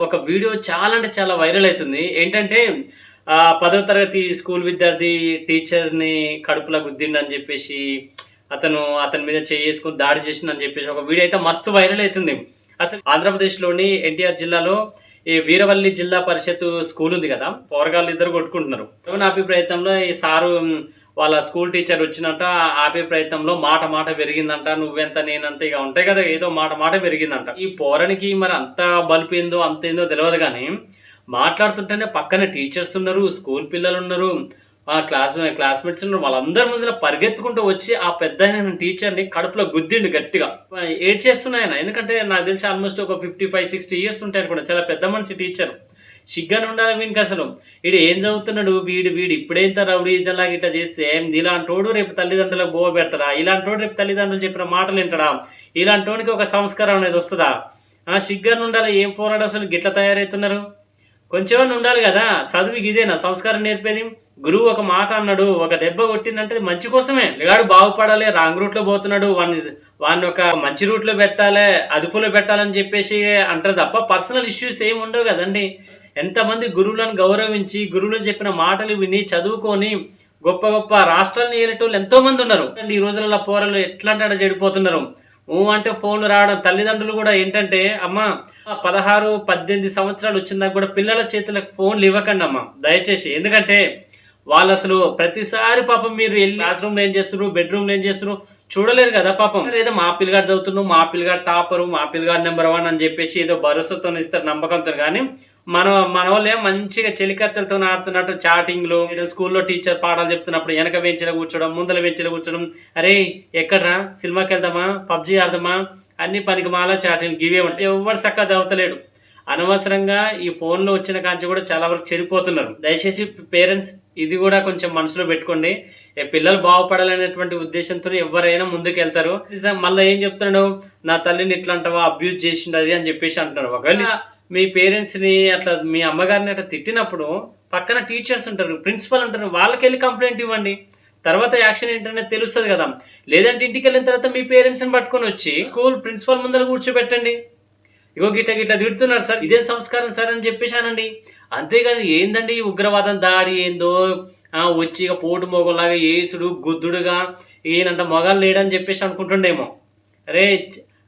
ఒక వీడియో చాలా అంటే చాలా వైరల్ అయితుంది. ఏంటంటే 10వ తరగతి స్కూల్ విద్యార్థి టీచర్‌ని కడుపులో గుద్దిండని జెప్పేసి, అతని మీద చెయ్యేసుకొని దాడి చేసిండని జెప్పేసి ఒక వీడియో అయితే మస్తు వైరల్ అయితుంది. అసలు ఆంధ్రప్రదేశ్‌లోని ఎన్టీఆర్ జిల్లాలో ఈ వీరవల్లి జిల్లా పరిషత్తు స్కూల్ ఉంది గదా! పోరగాళ్ళిద్దరు కొట్టుకుంటున్నారు. ఫోన్ ఆపే ప్రయత్నంలో ఈ సారు వాళ్ళ స్కూల్ టీచర్ వచ్చినంట. ఆపే ప్రయత్నంలో మాట మాట పెరిగిందంట. నువ్వెంత నేనంత ఇగ ఉంటాయి గదా! ఏదో మాట మాట పెరిగిందంట. ఈ పోరనికి మరి అంత బలుపేందో అంతేందో తెలవదు గానీ, మాట్లాడుతుంటేనే పక్కన టీచర్స్ ఉన్నారు, స్కూల్ పిల్లలున్నారు, క్లాస్‌మేట్స్ ఉన్నారు. వాళ్ళందరి ముందల పరిగెత్తుకుంటూ వచ్చి ఆ పెద్దాయన టీచర్‌ని కడుపులో గుద్దిండు గట్టిగా. ఏడ్చేస్తున్నాయన. ఎందుకంటే నాకు తెలిసి ఆల్‌మోస్ట్ ఒక 55, 60 ఇయర్స్ ఉంటాయనుకుంటా. చాలా పెద్ద మనిషి టీచరు. సిగ్గానుండాలి వీనికసలు. ఈడు ఏం చదువుతున్నాడు? వీడు ఇప్పుడేంత రౌడీయిజంలాగా ఇట్లా చేస్తే ఇలాంటోడు రేపు తల్లిదండ్రులకు బోవ పెడతాడా? ఇలాంటోడు రేపు తల్లిదండ్రులు చెప్పిన మాటలు వింటాడా? ఇలాంటోనికి ఒక సంస్కారం అనేది వస్తదా? సిగ్గానుండాలి. ఏం పోరాడు అసలు గిట్ల తయారైతున్నారు? కొంచెమన్నా ఉండాలి గదా! చదువు ఇదేనా సంస్కారం నేర్పేది? గురువు ఒక మాట అన్నాడు, ఒక దెబ్బ కొట్టిండంటే అది మంచి కోసమే. పిల్లగాడు బాగుపడాలి, రాంగ్ రూట్‌లో పోతున్నాడు, వాడిని ఒక మంచి రూట్‌లో పెట్టాలే, అదుపులో పెట్టాలని చెప్పేసి అంటారు తప్ప పర్సనల్ ఇష్యూస్ ఏమి ఉండవు గదండీ! ఎంతమంది గురువులను గౌరవించి, గురువులు చెప్పిన మాటలు విని, చదువుకొని గొప్ప గొప్ప రాష్ట్రాలను ఏలేటోళ్ళు ఎంతోమందున్నారు. ఈ రోజులలో పోరలు ఎట్లంటే అట్లా చెడిపోతున్నారు. అంటే ఫోన్‌లు రావడం. తల్లిదండ్రులు గూడా ఏంటంటే, అమ్మా 16, 18 సంవత్సరాలు వచ్చిందాక గూడా పిల్లల చేతులకు ఫోన్‌లు ఇవ్వకండమ్మా దయచేసి. ఎందుకంటే, వాళ్ళసలు ప్రతిసారి పాపం మీరు ఎళ్లి క్లాస్ రూమ్‌లో ఏం చేస్తుర్రు, బెడ్‌రూమ్‌లో ఏం చేస్తుర్రు చూడలేరు గదా పాపం. ఏదో మా పిల్లగాడు చదువుతుండు, మా పిల్లగాడు టాపరు, మా పిల్లగాడు నంబర్ 1 అని జెప్పేసి ఏదో భరోసాతోని ఇస్తారు నమ్మకంతోని గానీ, మనోళ్ళేమో మంచిగా చెలికత్తెలతోని ఆడుతున్నట్టు చాటింగ్‌లు, స్కూల్‌లో టీచర్ పాఠాలు చెప్తున్నప్పుడు ఎనక బెంచ్‌లో కూర్చోవడం, ముందల బెంచ్‌లో కూర్చోవడం. "అరేయ్! ఎక్కడ్రా సినిమాకెళ్దామా? పబ్‌జీ ఆడదామా?" అన్ని పనికిమాల చాటింగ్‌లు గివే ఉంటాయి. ఎవ్వడు సక్కగా చదువుతలేడు. అనవసరంగా ఈ ఫోన్‌లో వచ్చిన కాంచి గూడా చాలా వరకు చెడిపోతున్నారు. దయచేసి పేరెంట్స్ ఇది గూడా కొంచెం మనసులో పెట్టుకోండి. పిల్లలు బాగుపడాలనేటువంటి ఉద్దేశ్యంతోనే ఎవ్వరైనా ముందుకెళ్తారు. మళ్ళా ఏం చెప్తున్నాడు, నా తల్లిని ఇట్లా అంటావా, అబ్యూజ్ చేసిండది అని చెప్పేసి అంటున్నారు. ఒకవేళ మీ పేరెంట్స్‌ని అట్లా మీ అమ్మగారిని అట్లా తిట్టినప్పుడు పక్కన టీచర్స్ ఉంటారు, ప్రిన్సిపల్ ఉంటారు. వాళ్ళకెళ్ళి కంప్లెయింట్ ఇవ్వండి. తర్వాత యాక్షన్ ఏంటనేది తెలుస్తది గదా! లేదంటే ఇంటికెళ్ళిన తర్వాత మీ పేరెంట్స్‌ని పట్టుకొనొచ్చి స్కూల్ ప్రిన్సిపల్ ముందర కూర్చోబెట్టండి. ఇగో గిట్ల గిట్ల తిడుతున్నారు సార్. ఇదేం సంస్కారం సార్ అని చెప్పేసానండి. అంతేగాని ఏందండి ఈ ఉగ్రవాదం దాడి ఏందో వచ్చి ఇగ పోటు మొగంలాగా ఏసుడు, గుద్దుడుగా ఈయనంత మొగాలు లేడని చెప్పేసి అనుకుంటుండేమో. అరేయ్!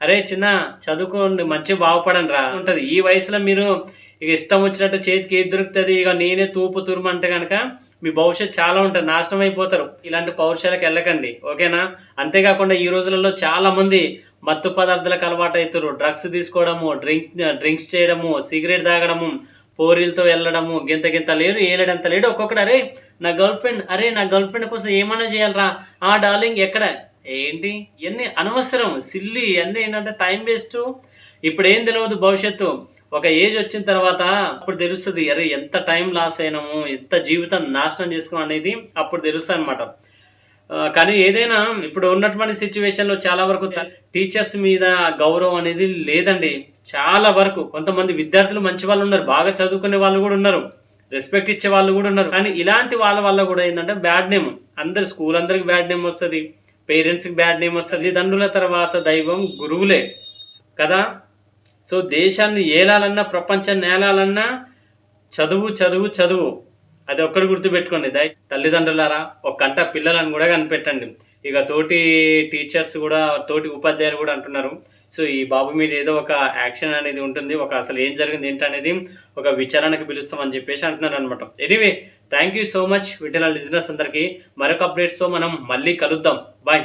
అరేయ్ చిన్నా చదువుకోండి మంచిగా బాగుపడండిరా ఉంటది. ఈ వయసులో మీరు ఇక ఇష్టం వచ్చినట్టు చేతికి ఏది దొరుకుతది, ఇగ నేనే తూపు తురుము అంటే గనక మీ భవిష్యత్తు చాలా ఉంటది. నాశనం అయిపోతారు. ఇలాంటి పౌరుషాలకు ఎళ్ళకండి. ఓకేనా? అంతేకాకుండా ఈ రోజులలో చాలామంది మత్తు పదార్థాలకు అలవాటైతుర్రు. డ్రగ్స్ తీసుకోవడము, డ్రింక్స్ చేయడము, సిగరెట్ తాగడము, పోరీలతో వెళ్ళడము, గింత గింత లేరు, ఏలడంత లేడు. ఒక్కొక్కడు అరే నా గర్ల్ ఫ్రెండ్ కోసం ఏమన్నా చేయాలిరా, డార్లింగ్ ఎక్కడ? ఏంటి? ఇయన్నీ అనవసరం. సిల్లీ ఇయన్నీ ఏంటంటే టైం వేస్టు. ఇప్పుడేం తెలవదు భవిష్యత్తు. ఒక ఏజ్ వచ్చిన తర్వాత అప్పుడు తెలుస్తది. అరే! ఎంత టైం లాస్ అయినాము, ఎంత జీవితం నాశనం చేసుకున్నాం అనేది అప్పుడు తెలుస్తదనమాట. కానీ ఏదైనా ఇప్పుడు ఉన్నటువంటి సిట్యుయేషన్‌లో చాలా వరకు టీచర్స్ మీద గౌరవం అనేది లేదండి. చాలా వరకు. కొంతమంది విద్యార్థులు మంచి వాళ్ళున్నారు. బాగా చదువుకునే వాళ్ళు గూడా ఉన్నారు. రెస్పెక్ట్ ఇచ్చే వాళ్ళు గూడా ఉన్నారు. కానీ ఇలాంటి వాళ్ళ వల్ల గూడా ఏందంటే బ్యాడ్ నేమ్. స్కూల్ అందరికి బ్యాడ్ నేమ్ వస్తది. పేరెంట్స్‌కి బ్యాడ్ నేమ్ వస్తది. తల్లిదండ్రుల తర్వాత దైవం గురువులే కదా! సో, దేశాన్ని ఏలాలన్నా, ప్రపంచాన్ని ఏలాలన్నా చదువు, చదువు, చదువు. అదొక్కటి గుర్తుపెట్టుకోండి. తల్లిదండ్రులారా ఒక కంట పిల్లలను గూడా కనిపెట్టండి. ఇక తోటి టీచర్స్ గూడా, తోటి ఉపాధ్యాయులు గూడా అంటున్నారు. సో, ఈ బాబు మీద ఏదో ఒక యాక్షన్ అనేది ఉంటుంది. అసలు ఏం జరిగింది ఏంటనేది ఒక విచారణకు పిలుస్తామని చెప్పేసి అంటున్నారనమాట. Anyway thank you so much వింటున్న లిజనర్స్ అందరికీ. మరొక అప్డేట్స్‌తో మనం మళ్ళీ కలుద్దాం. బాయ్.